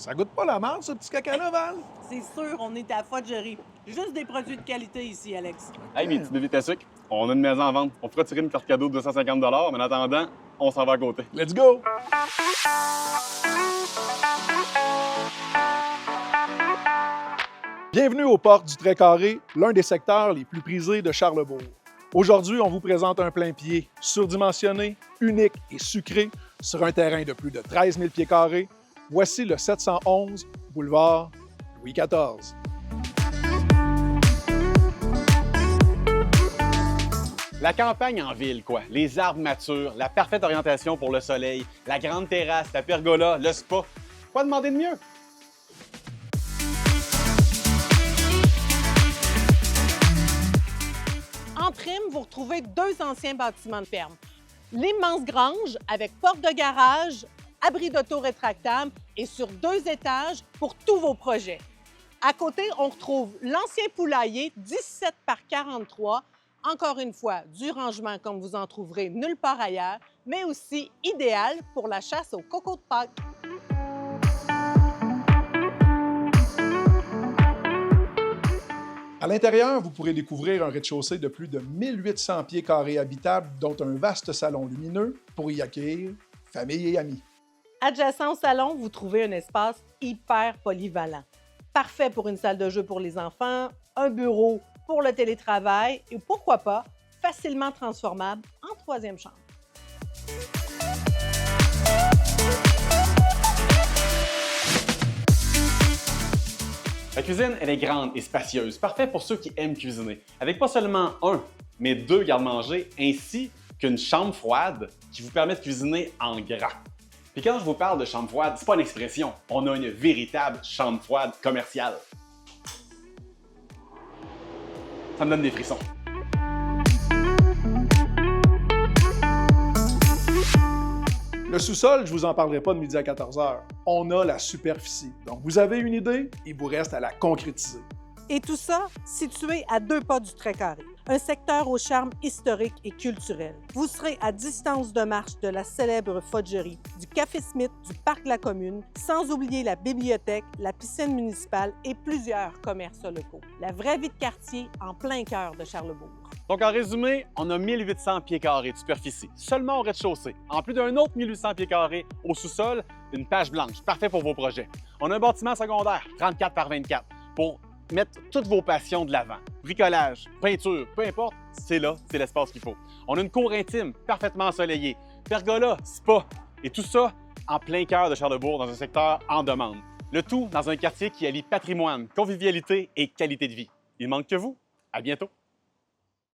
Ça goûte pas la menthe, ce petit caca-là, Val? C'est sûr, on est à Fudgery. Juste des produits de qualité ici, Alex. Hey, mes petits bébites à sucre, on a une maison à vendre. On fera tirer une carte cadeau de 250 mais en attendant, on s'en va à côté. Let's go! Bienvenue aux Portes du Très-Carré, l'un des secteurs les plus prisés de Charlebourg. Aujourd'hui, on vous présente un plein pied surdimensionné, unique et sucré sur un terrain de plus de 13 000 pieds carrés. Voici le 711 boulevard Louis XIV. La campagne en ville, quoi. Les arbres matures, la parfaite orientation pour le soleil, la grande terrasse, la pergola, le spa. Quoi demander de mieux? En prime, vous retrouvez deux anciens bâtiments de ferme. L'immense grange avec porte de garage, abri d'auto rétractable et sur 2 étages pour tous vos projets. À côté, on retrouve l'ancien poulailler 17 par 43. Encore une fois, du rangement comme vous en trouverez nulle part ailleurs, mais aussi idéal pour la chasse au coco de Pâques. À l'intérieur, vous pourrez découvrir un rez-de-chaussée de plus de 1800 pieds carrés habitables, dont un vaste salon lumineux pour y accueillir famille et amis. Adjacent au salon, vous trouvez un espace hyper polyvalent. Parfait pour une salle de jeu pour les enfants, un bureau pour le télétravail et pourquoi pas, facilement transformable en 3e chambre. La cuisine, elle est grande et spacieuse, parfait pour ceux qui aiment cuisiner, avec pas seulement un, mais 2 garde-manger, ainsi qu'une chambre froide qui vous permet de cuisiner en grand. Puis quand je vous parle de chambre froide, c'est pas une expression, on a une véritable chambre froide commerciale. Ça me donne des frissons. Le sous-sol, je vous en parlerai pas de midi à 14h. On a la superficie. Donc, vous avez une idée, il vous reste à la concrétiser. Et tout ça situé à 2 pas du Très-Carré, un secteur au charme historique et culturel. Vous serez à distance de marche de la célèbre Fudgery, du Café Smith, du Parc de la Commune, sans oublier la bibliothèque, la piscine municipale et plusieurs commerces locaux. La vraie vie de quartier en plein cœur de Charlebourg. Donc en résumé, on a 1800 pieds carrés de superficie, seulement au rez-de-chaussée, en plus d'un autre 1800 pieds carrés au sous-sol, une page blanche, parfait pour vos projets. On a un bâtiment secondaire, 34 par 24, pour mettre toutes vos passions de l'avant. Bricolage, peinture, peu importe, c'est là, c'est l'espace qu'il faut. On a une cour intime, parfaitement ensoleillée, pergola, spa, et tout ça en plein cœur de Charlebourg, dans un secteur en demande. Le tout dans un quartier qui allie patrimoine, convivialité et qualité de vie. Il manque que vous. À bientôt!